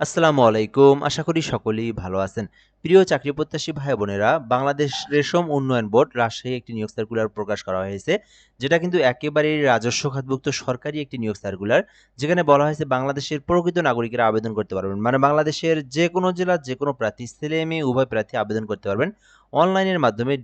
আসসালামু আলাইকুম। আশা করি সকলেই ভালো আছেন। প্রিয় চাকরি প্রত্যাশী ভাই বোনেরা, বাংলাদেশ রেশম উন্নয়ন বোর্ড রাজশাহী একটি নিয়োগ সার্কুলার প্রকাশ করা হয়েছে। যেটা কিন্তু একেবারেই রাজস্ব খাতভুক্ত সরকারি একটি নিয়োগ সার্কুলার। যেখানে বলা হয়েছে বাংলাদেশের প্রকৃত নাগরিকেরা আবেদন করতে পারবেন। মানে বাংলাদেশের যেকোনো জেলার যেকোনো প্রার্থী, ছেলে-মেয়ে উভয় প্রার্থী আবেদন করতে পারবেন। অনলাইনের মাধ্যমে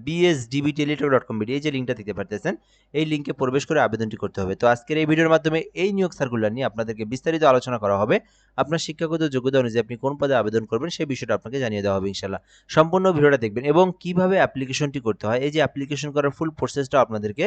bsdbteletalk.com এই যে লিঙ্কটা দেখতে পারতেছেন, এই লিঙ্কে প্রবেশ করে আবেদনটি করতে হবে। তো আজকের এই ভিডিওর মাধ্যমে এই নিয়োগ সার্কুলার নিয়ে আপনাদেরকে বিস্তারিত আলোচনা করা হবে। আপনার শিক্ষাগত যোগ্যতা অনুযায়ী আপনি কোন পদে আবেদন করবেন সেই বিষয়টা আপনাকে জানিয়ে দেওয়া হবে ইনশাল্লাহ। সম্পূর্ণ ভিডিওটা দেখবেন এবং কিভাবে অ্যাপ্লিকেশনটি করতে হয়, এই যে অ্যাপ্লিকেশন করার ফুল প্রসেসটা আপনাদেরকে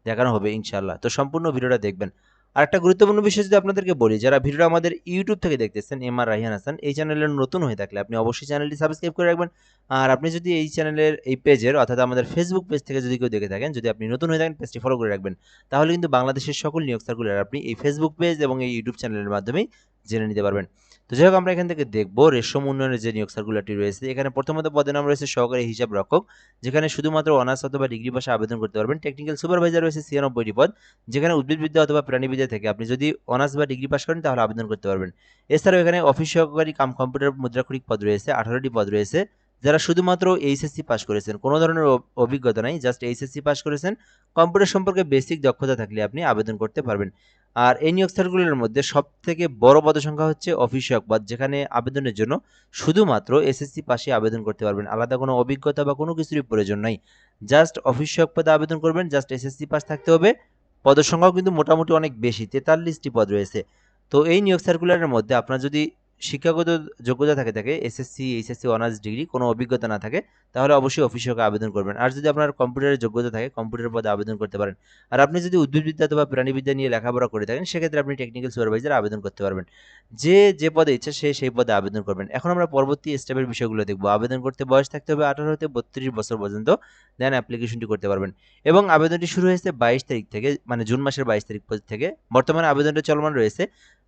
দেখানো হবে ইনশাল্লাহ। তো সম্পূর্ণ ভিডিওটা দেখবেন। আর একটা গুরুত্বপূর্ণ বিষয় যদি আপনাদেরকে বলি, যারা ভিডিওটা আমাদের ইউটিউব থেকে দেখতেছেন, এমআর রাইহান হাসান এই চ্যানেলে নতুন হয়ে থাকলে আপনি অবশ্যই চ্যানেলটি সাবস্ক্রাইব করে রাখবেন। আর আপনি যদি এই চ্যানেলের এই পেজের অর্থাৎ আমাদের ফেসবুক পেজ থেকে যদি কেউ দেখে থাকেন, যদি আপনি নতুন হয়ে থাকেন পেজটি ফলো করে রাখবেন। তাহলে কিন্তু বাংলাদেশের সকল নিয়োগ সার্কুলার আপনি এই ফেসবুক পেজ এবং এই ইউটিউব চ্যানেলের মাধ্যমেই জেনে নিতে পারবেন। তো যাই হোক, আমরা এখান থেকে দেখবো রেশম উন্নয়নের যে নিয়োগ সার্কুলারটি রয়েছে। এখানে প্রথমত পদের নাম রয়েছে সহকারী হিসাব রক্ষক, যেখানে শুধুমাত্র অনার্স অথবা ডিগ্রি পাশে আবেদন করতে পারবেন। টেকনিক্যাল সুপারভাইজার রয়েছে 96টি পদ, যেখানে উদ্ভিদবিদ্যা অথবা প্রাণীবিদ্যা থেকে আপনি যদি অনার্স বা ডিগ্রি পাস করেন তাহলে আবেদন করতে পারবেন। এছাড়াও এখানে অফিস সহকারী কাম কম্পিউটার মুদ্রাক্ষরিক পদ রয়েছে, 18টি পদ রয়েছে। যারা শুধুমাত্র এইচএসসি পাস করেছেন, কোনো ধরনের অভিজ্ঞতা নাই, জাস্ট এইচএসসি পাস করেছেন, কম্পিউটার সম্পর্কে বেসিক দক্ষতা থাকলে আপনি আবেদন করতে পারবেন। আর এই নিয়োগ সার্কুলারের মধ্যে সবথেকে বড় পদসংখ্যা হচ্ছে অফিস সহায়ক পদ, যেখানে আবেদনের জন্য শুধুমাত্র এসএসসি পাশে আবেদন করতে পারবেন। আলাদা কোনো অভিজ্ঞতা বা কোনো কিছুরই প্রয়োজন নাই। জাস্ট অফিস সহায়ক পদে আবেদন করবেন, জাস্ট এসএসসি পাস থাকতে হবে। পদের সংখ্যাও কিন্তু মোটামুটি অনেক বেশি, 43টি পদ রয়েছে। তো এই নিয়োগ সার্কুলারের মধ্যে আপনার যদি শিক্ষাগত যোগ্যতা থাকে এসএসসি, এইচএসসি, অনার্স ডিগ্রি, কোনো অভিজ্ঞতা না থাকে, তাহলে অবশ্যই অফিস সহায়কে আবেদন করবেন। আর যদি আপনার কম্পিউটারের যোগ্যতা থাকে, কম্পিউটার পদে আবেদন করতে পারেন। আর আপনি যদি উদ্ভিদবিদ্যা অথবা প্রাণীবিদ্যা নিয়ে লেখাপড়া করে থাকেন, সেক্ষেত্রে আপনি টেকনিক্যাল সুপারভাইজার আবেদন করতে পারবেন। যে পদে ইচ্ছা সে সেই পদে আবেদন করবেন। এখন আমরা পরবর্তী স্টেপের বিষয়গুলো দেখব। আবেদন করতে বয়স থাকতে হবে 18 হতে 32 বছর পর্যন্ত, দেন অ্যাপ্লিকেশনটি করতে পারবেন। এবং আবেদনটি শুরু হয়েছে 22 তারিখ থেকে, মানে জুন মাসের 22 তারিখ থেকে। বর্তমানে আবেদনটা চলমান রয়েছে।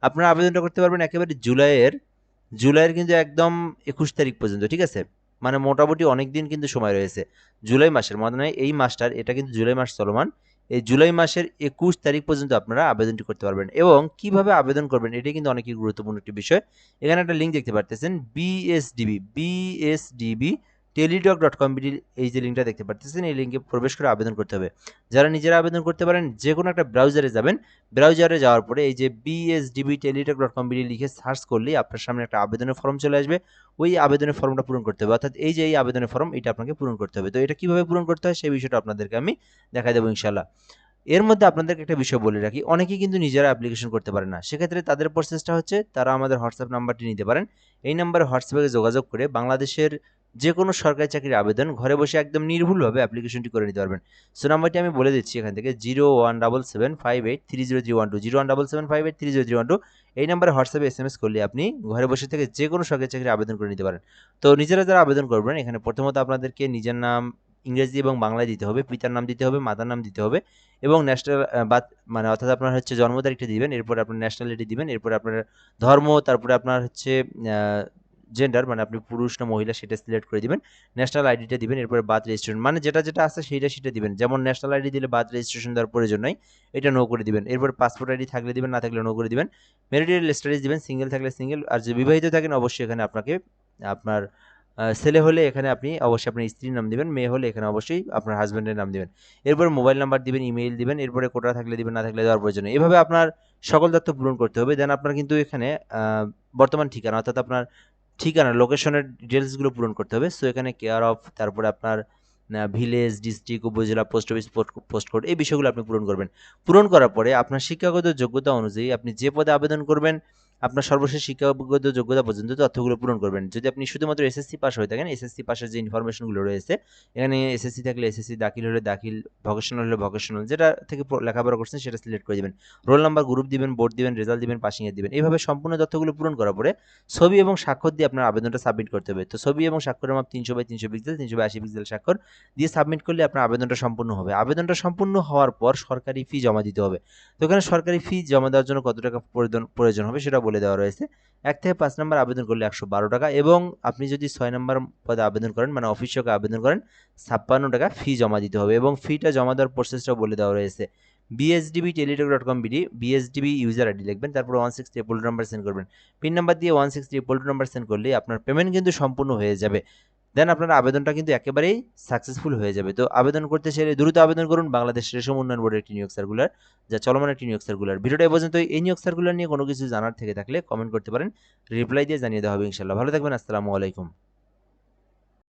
আপনারা আবেদনটা করতে পারবেন একেবারে জুলাইয়ের কিন্তু একদম 21 তারিখ পর্যন্ত, ঠিক আছে? মানে মোটামুটি অনেক দিন কিন্তু সময় রয়েছে। জুলাই মাসের মানে এই মাসটার, এটা কিন্তু জুলাই মাস চলমান। এই জুলাই মাসের 21 তারিখ পর্যন্ত আপনারা আবেদনটি করতে পারবেন। এবং কিভাবে আবেদন করবেন এটাই কিন্তু অনেকই গুরুত্বপূর্ণ একটি বিষয়। এখানে একটা লিঙ্ক দেখতে পারতেছেন, বিএসডিবি টেলিটক.com এই যে লিঙ্কটা দেখতে পারতেছেন, এই লিঙ্কে প্রবেশ করে আবেদন করতে হবে। যারা নিজেরা আবেদন করতে পারেন, যে কোনো একটা ব্রাউজারে যাবেন। ব্রাউজারে যাওয়ার পরে এই যে bsdbteletalk.com লিখে সার্চ করলেই আপনার সামনে একটা আবেদনের ফর্ম চলে আসবে। ওই আবেদনের ফর্মটা পূরণ করতে হবে, অর্থাৎ এই যে এই আবেদনের ফর্ম, এটা আপনাকে পূরণ করতে হবে। তো এটা কিভাবে পূরণ করতে হয় সেই বিষয়টা আপনাদেরকে আমি দেখাই দেবো ইনশাল্লাহ। এর মধ্যে আপনাদেরকে একটা বিষয় বলে রাখি, অনেকেই কিন্তু নিজেরা অ্যাপ্লিকেশন করতে পারে না। সেক্ষেত্রে তাদের প্রসেসটা হচ্ছে, তারা আমাদের হোয়াটসঅ্যাপ নাম্বারটি নিতে পারেন। এই নাম্বারে হোয়াটসঅ্যাপে যোগাযোগ করে বাংলাদেশের যে কোনো সরকারি চাকরির আবেদন ঘরে বসে একদম নির্ভুলভাবে অ্যাপ্লিকেশনটি করে নিতে পারবেন। সো নাম্বারটি আমি বলে দিচ্ছি এখান থেকে, 0177583031 0177583031। এই নাম্বারে হোয়াটসঅ্যাপে এসএমএস করলে আপনি ঘরে বসে থেকে যে কোনো সরকারি চাকরির আবেদন করে নিতে পারেন। তো নিজেরা যারা আবেদন করবেন, এখানে প্রথমত আপনাদেরকে নিজের নাম ইংরেজি এবং বাংলায় দিতে হবে, পিতার নাম দিতে হবে, মাতার নাম দিতে হবে, এবং ন্যাশনাল বাত মানে অর্থাৎ আপনার হচ্ছে জন্ম তারিখটা দিবেন, এরপরে আপনার ন্যাশনালিটি দিবেন, এরপরে আপনার ধর্ম, তারপরে আপনার হচ্ছে জেন্ডার, মানে আপনি পুরুষ না মহিলা সেটা সিলেক্ট করে দিবেন। ন্যাশনাল আইডিটা দিবেন, এরপরে বার্থ রেজিস্ট্রেশন, মানে যেটা আছে সেটা দিবেন। যেমন ন্যাশনাল আইডি দিলে বার্থ রেজিস্ট্রেশন দেওয়ার প্রয়োজন নাই, এটা নো করে দিবেন। এরপর পাসপোর্ট আইডি থাকলে দিবেন, না থাকলে নো করে দিবেন। ম্যারিটাল স্ট্যাটাস দিবেন, সিঙ্গেল থাকলে সিঙ্গেল, আর যদি বিবাহিত থাকেন অবশ্যই এখানে আপনাকে আপনার ছেলে হলে এখানে আপনি অবশ্যই আপনার স্ত্রীর নাম দিবেন, মেয়ে হলে এখানে অবশ্যই আপনার হাজব্যান্ডের নাম দিবেন। এরপরে মোবাইল নাম্বার দিবেন, ইমেইল দিবেন, এরপরে কোটা থাকলে দিবেন, না থাকলে দেওয়ার প্রয়োজন নেই। এভাবে আপনার সকল তথ্য পূরণ করতে হবে। দেন আপনার কিন্তু এখানে বর্তমান ঠিকানা, অর্থাৎ আপনার ঠিকানা, লোকেশনের ডিটেলসগুলো পূরণ করতে হবে। সো এখানে কেয়ার অফ, তারপরে আপনার ভিলেজ, ডিস্ট্রিক্ট, উপজেলা, পোস্ট অফিস, পোস্ট কোড, এই বিষয়গুলো আপনি পূরণ করবেন। পূরণ করার পরে আপনার শিক্ষাগত যোগ্যতা অনুযায়ী আপনি যে পদে আবেদন করবেন, আপনার সর্বশেষ শিক্ষাগত যোগ্যতা পর্যন্ত তথ্যগুলো পূরণ করবেন। যদি আপনি শুধুমাত্র এসএসসি পাস হয়ে থাকেন, এসএসসি পাশের যে ইনফরমেশনগুলো রয়েছে, এখানে এসএসসি থাকলে এসএসসি, দাখিল হলে দাখিল, ভোকেশনাল হলে ভোকেশনাল, যেটা থেকে লেখাপড়া করছেন সেটা সিলেক্ট করে দিবেন। রোল নাম্বার, গ্রুপ দিবেন, বোর্ড দিবেন, রেজাল্ট দিবেন, পাসিং এর দিবেন। এইভাবে সম্পূর্ণ তথ্যগুলো পূরণ করার পরে ছবি এবং স্বাক্ষর দিয়ে আপনার আবেদনটা সাবমিট করতে হবে। তো ছবি এবং স্বাক্ষরের মাপ 300/300 পিক্সেল, 380 পিক্সেল স্বাক্ষর দিয়ে সাবমিট করলে আপনার আবেদনটা সম্পূর্ণ হবে। আবেদনটা সম্পূর্ণ হওয়ার পর সরকারি ফি জমা দিতে হবে। তো এখানে সরকারি ফি জমা দেওয়ার জন্য কত টাকা প্রয়োজন হবে সেটা বলে দেওয়া রয়েছে। 1 থেকে 5 নম্বর আবেদন করলে 112 টাকা, এবং আপনি যদি 6 নম্বর পদে আবেদন করেন, মানে অফিস সহকারে আবেদন করেন, 56 টাকা ফি জমা দিতে হবে। এবং ফিটা জমা দেওয়ার প্রসেসটাও বলে দেওয়া রয়েছে। bsdbteletalk.com bsdb ইউজার আইডি লিখবেন, তারপর 163 নাম্বার সেন্ড করবেন। পিন নাম্বার দিয়ে 163 নাম্বার সেন্ড করলে আপনার পেমেন্ট কিন্তু সম্পূর্ণ হয়ে যাবে। দেন আপনার আবেদনটা কিন্তু একেবারেই সাকসেসফুল হয়ে যাবে। তো আবেদন করতে চাইলে দ্রুত আবেদন করুন। বাংলাদেশ রেশম উন্নয়ন বোর্ডের একটি নিয়োগ সার্কুলার, যা চলমান একটি নিয়োগ সার্কুলার। ভিডিওটা এ পর্যন্ত। এই নিয়োগ সার্কুলার নিয়ে কোনো কিছু জানার থেকে থাকলে কমেন্ট করতে পারেন, রিপ্লাই দিয়ে জানিয়ে দেওয়া হবে ইনশাল্লাহ। ভালো থাকবেন, আসসালামু আলাইকুম।